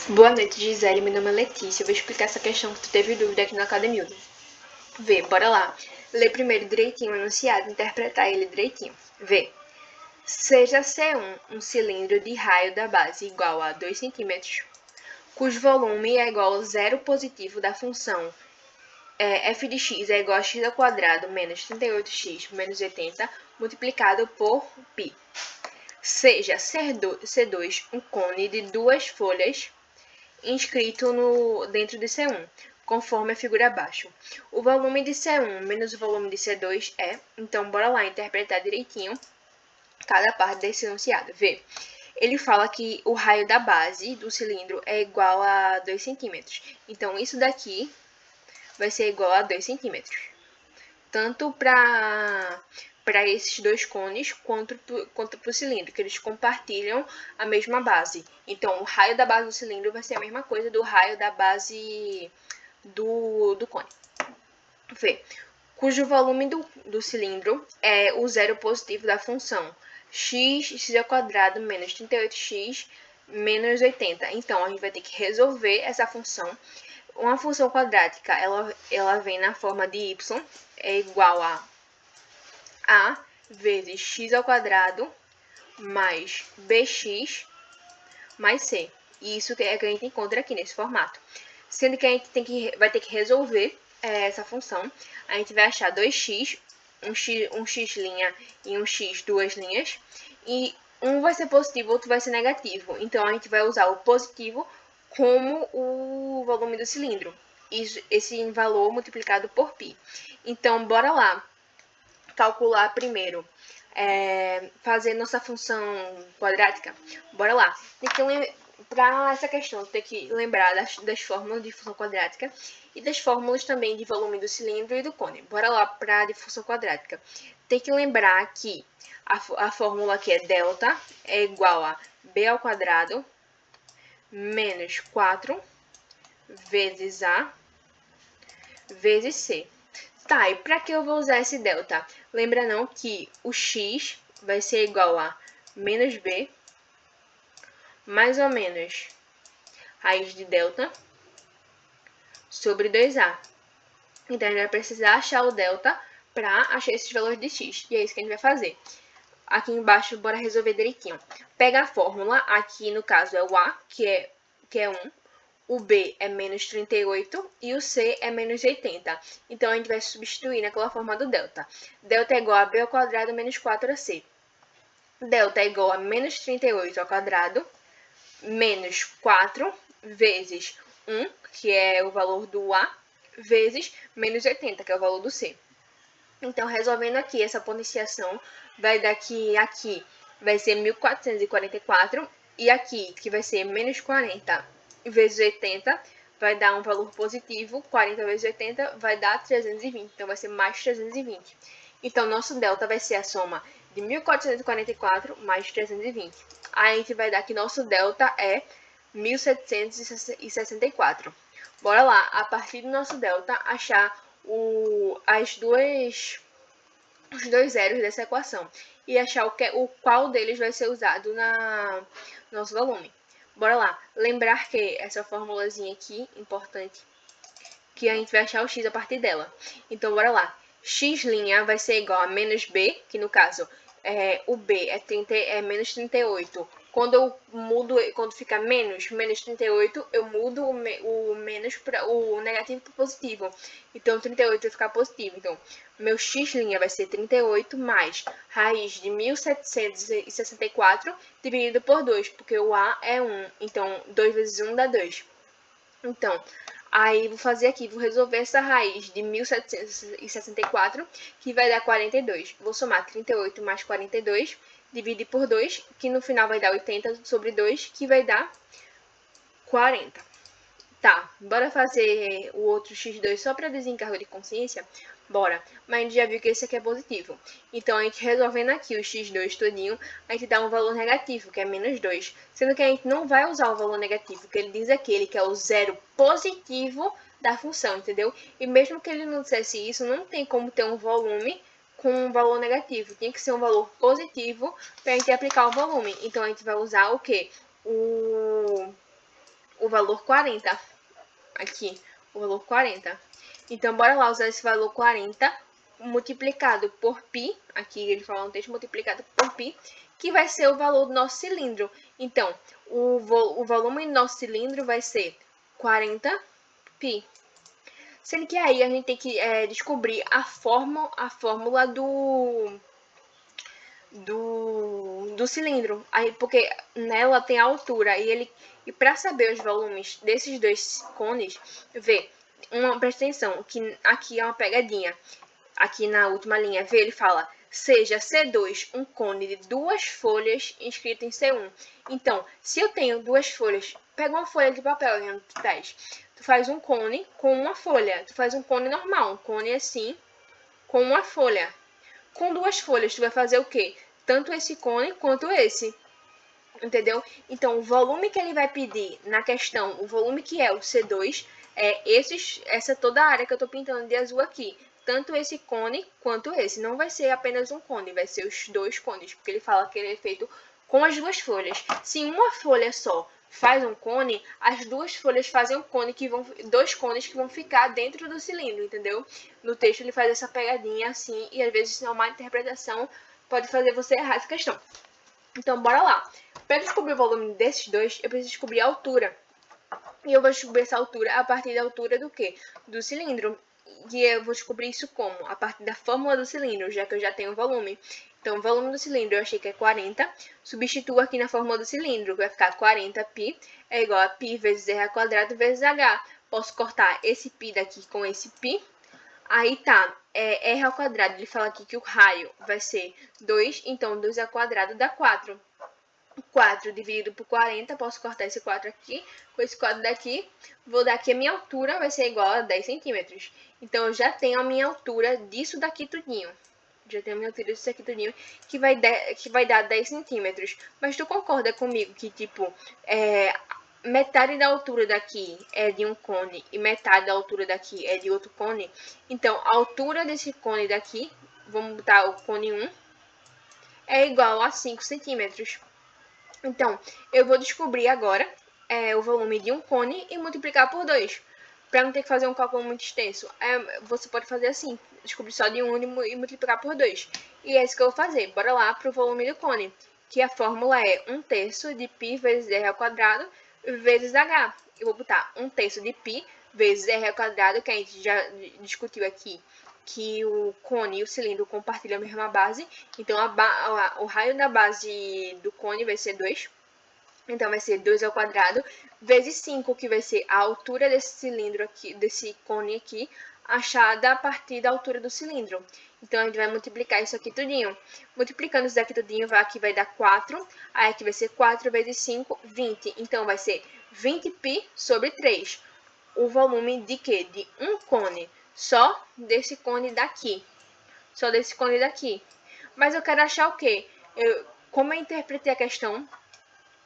Boa noite, Gisele. Meu nome é Letícia. Eu vou explicar essa questão que tu teve dúvida aqui na Academia. Vê, bora lá. Ler primeiro direitinho o enunciado, interpretar ele direitinho. Vê. Seja C1 um cilindro de raio da base igual a 2 cm, cujo volume é igual ao zero positivo da função f de x é igual a x ao quadrado menos 38x menos 80 multiplicado por π. Seja C2 um cone de duas folhas inscrito dentro de C1, conforme a figura abaixo. O volume de C1 menos o volume de C2 é, então bora lá interpretar direitinho cada parte desse enunciado. Vê, ele fala que o raio da base do cilindro é igual a 2 centímetros. Então isso daqui vai ser igual a 2 centímetros. Tanto para esses dois cones quanto para o cilindro, que eles compartilham a mesma base. Então, o raio da base do cilindro vai ser a mesma coisa do raio da base do cone. Vê, cujo volume do cilindro é o zero positivo da função x ao quadrado menos 38x menos 80. Então, a gente vai ter que resolver essa função. Uma função quadrática, ela vem na forma de y, é igual a vezes x ao quadrado mais bx mais c. E isso é que a gente encontra aqui nesse formato. Sendo que a gente vai ter que resolver essa função. A gente vai achar 2x, um x' e um x duas linhas. E um vai ser positivo, outro vai ser negativo. Então, a gente vai usar o positivo como o volume do cilindro. Esse valor multiplicado por π. Então, bora lá calcular primeiro, fazer nossa função quadrática. Bora lá. Para essa questão, tem que lembrar das fórmulas de função quadrática e das fórmulas também de volume do cilindro e do cone. Bora lá para a de função quadrática. Tem que lembrar que a fórmula aqui é delta é igual a b ao quadrado menos 4 vezes a vezes c. Tá, e para que eu vou usar esse delta? Lembra não que o x vai ser igual a menos b mais ou menos raiz de delta sobre 2a. Então, a gente vai precisar achar o delta para achar esses valores de x. E é isso que a gente vai fazer. Aqui embaixo, bora resolver direitinho. Pega a fórmula, aqui no caso é o a, que é 1. O b é menos 38 e o c é menos 80. Então, a gente vai substituir naquela forma do delta. Delta é igual a b ao quadrado menos 4ac. Delta é igual a menos 38 ao quadrado menos 4 vezes 1, que é o valor do a, vezes menos 80, que é o valor do c. Então, resolvendo aqui essa potenciação, vai dar que aqui vai ser 1444 e aqui, que vai ser menos 40 vezes 80, vai dar um valor positivo. 40 vezes 80 vai dar 320, então vai ser mais 320. Então, nosso delta vai ser a soma de 1444 mais 320. Aí, a gente vai dar que nosso delta é 1764. Bora lá, a partir do nosso delta, achar os dois zeros dessa equação e achar qual deles vai ser usado no nosso volume. Bora lá, lembrar que essa formulazinha aqui, importante, que a gente vai achar o x a partir dela. Então, bora lá. X' vai ser igual a menos b, que no caso, o b é menos 38. Quando fica menos 38, eu mudo o menos para o negativo para o positivo. Então, 38 vai ficar positivo. Então, meu x' vai ser 38 mais raiz de 1764 dividido por 2, porque o a é 1. Então, 2 vezes 1 dá 2. Então, aí vou fazer aqui, vou resolver essa raiz de 1764, que vai dar 42. Vou somar 38 mais 42, dividir por 2, que no final vai dar 80 sobre 2, que vai dar 40. Tá, bora fazer o outro x2 só para desencargo de consciência? Bora, mas a gente já viu que esse aqui é positivo. Então, a gente resolvendo aqui o x2 todinho, a gente dá um valor negativo, que é menos 2. Sendo que a gente não vai usar o valor negativo, porque ele diz aqui, ele quer o zero positivo da função, entendeu? E mesmo que ele não dissesse isso, não tem como ter um volume com um valor negativo. Tinha que ser um valor positivo para a gente aplicar o volume. Então, a gente vai usar o quê? O valor 40. Aqui, o valor 40. Então, bora lá usar esse valor 40 multiplicado por π. Aqui ele fala um texto multiplicado por π, que vai ser o valor do nosso cilindro. Então, o volume do nosso cilindro vai ser 40π. Sendo que aí a gente tem que descobrir a fórmula do cilindro. Aí, porque nela tem a altura. E para saber os volumes desses dois cones, presta atenção, que aqui é uma pegadinha. Aqui na última linha, ele fala: seja C2 um cone de 2 folhas inscrito em C1. Então, se eu tenho 2 folhas, pega uma folha de papel onde tu faz. Tu faz um cone com uma folha. Tu faz um cone normal, um cone assim, com uma folha. Com 2 folhas, tu vai fazer o quê? Tanto esse cone quanto esse. Entendeu? Então, o volume que ele vai pedir na questão, o volume que é o C2, é essa toda a área que eu tô pintando de azul aqui. Tanto esse cone quanto esse. Não vai ser apenas um cone, vai ser os 2 cones, porque ele fala que ele é feito com as 2 folhas. Se uma folha só faz um cone, as 2 folhas fazem um cone 2 cones que vão ficar dentro do cilindro, entendeu? No texto ele faz essa pegadinha assim, e às vezes uma má interpretação pode fazer você errar essa questão. Então, bora lá. Para descobrir o volume desses dois, eu preciso descobrir a altura. E eu vou descobrir essa altura a partir da altura do quê? Do cilindro. E eu vou descobrir isso como? A partir da fórmula do cilindro, já que eu já tenho o volume. Então, o volume do cilindro eu achei que é 40. Substituo aqui na fórmula do cilindro, vai ficar 40π é igual a π vezes r ao quadrado vezes h. Posso cortar esse π daqui com esse π. Aí tá, r ao quadrado, ele fala aqui que o raio vai ser 2, então 2 ao quadrado dá 4. 4 dividido por 40, posso cortar esse 4 aqui, com esse 4 daqui, vou dar aqui a minha altura, vai ser igual a 10 centímetros. Então, eu já tenho a minha altura disso daqui tudinho. Já tenho a minha altura disso aqui tudinho, que vai dar 10 centímetros. Mas tu concorda comigo que, tipo, metade da altura daqui é de um cone e metade da altura daqui é de outro cone? Então, a altura desse cone daqui, vamos botar o cone 1, é igual a 5 centímetros. Então, eu vou descobrir agora o volume de um cone e multiplicar por 2. Para não ter que fazer um cálculo muito extenso. Você pode fazer assim, descobrir só de um e multiplicar por 2. E é isso que eu vou fazer. Bora lá para o volume do cone. Que a fórmula é 1/3 de π vezes r ao quadrado vezes h. Eu vou botar 1/3 de π vezes r ao quadrado, que a gente já discutiu aqui, que o cone e o cilindro compartilham a mesma base. Então, o raio da base do cone vai ser 2. Então, vai ser 2 ao quadrado vezes 5, que vai ser a altura desse cilindro aqui, desse cone aqui, achada a partir da altura do cilindro. Então, a gente vai multiplicar isso aqui tudinho. Multiplicando isso daqui tudinho, aqui vai dar 4. Aí aqui vai ser 4 vezes 5, 20. Então, vai ser 20π sobre 3. O volume de quê? De um cone. Só desse cone daqui. Só desse cone daqui. Mas eu quero achar o quê? Como eu interpretei a questão,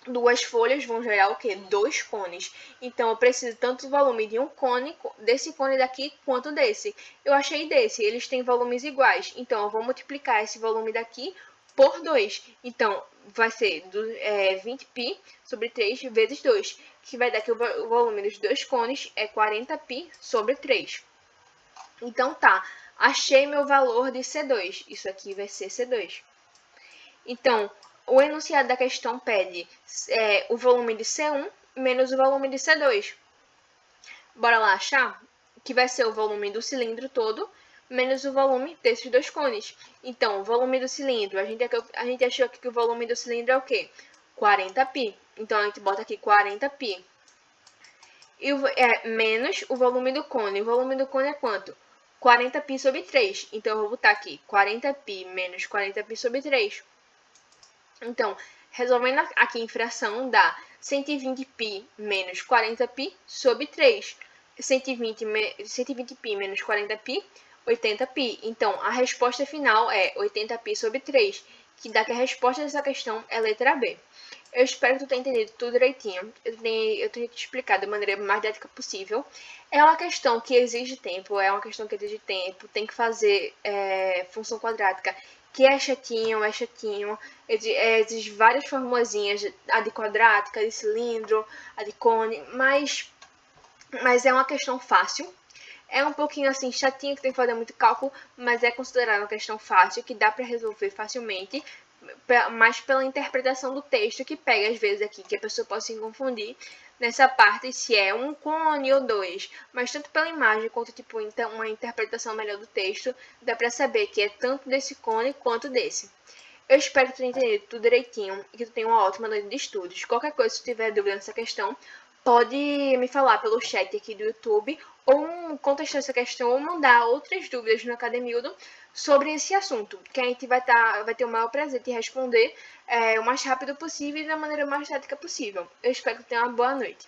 2 folhas vão gerar o quê? 2 cones. Então, eu preciso tanto do volume de um cone, desse cone daqui, quanto desse. Eu achei desse, eles têm volumes iguais. Então, eu vou multiplicar esse volume daqui por 2. Então, vai ser 20π sobre 3 vezes 2. Que vai dar que o volume dos dois cones é 40π sobre 3. Então, tá. Achei meu valor de C2. Isso aqui vai ser C2. Então, o enunciado da questão pede o volume de C1 menos o volume de C2. Bora lá achar? Que vai ser o volume do cilindro todo menos o volume desses dois cones. Então, o volume do cilindro, a gente achou aqui que o volume do cilindro é o quê? 40π. Então, a gente bota aqui 40π. E menos o volume do cone. O volume do cone é quanto? 40π sobre 3. Então, eu vou botar aqui 40π menos 40π sobre 3. Então, resolvendo aqui em fração, dá 120π menos 40π sobre 3. 120π menos 40π, 80π. Então, a resposta final é 80π sobre 3, que dá que a resposta dessa questão é a letra B. Eu espero que tu tenha entendido tudo direitinho. Eu tenho que te explicar da maneira mais didática possível. É uma questão que exige tempo, tem que fazer função quadrática que é chatinho, existe várias formulazinhas, a de quadrática, a de cilindro, a de cone, mas é uma questão fácil. É um pouquinho assim chatinho, que tem que fazer muito cálculo, mas é considerada uma questão fácil, que dá para resolver facilmente, mais pela interpretação do texto, que pega às vezes aqui, que a pessoa pode se confundir nessa parte se é um cone ou dois, mas tanto pela imagem quanto tipo então uma interpretação melhor do texto, dá para saber que é tanto desse cone quanto desse. Eu espero que tu tenha entendido tudo direitinho e que tu tenha uma ótima noite de estudos. Qualquer coisa, se tu tiver dúvida nessa questão, pode me falar pelo chat aqui do YouTube ou contestar essa questão ou mandar outras dúvidas no Academildo sobre esse assunto, que a gente vai ter o maior prazer de responder o mais rápido possível e da maneira mais tática possível. Eu espero que tu tenha uma boa noite.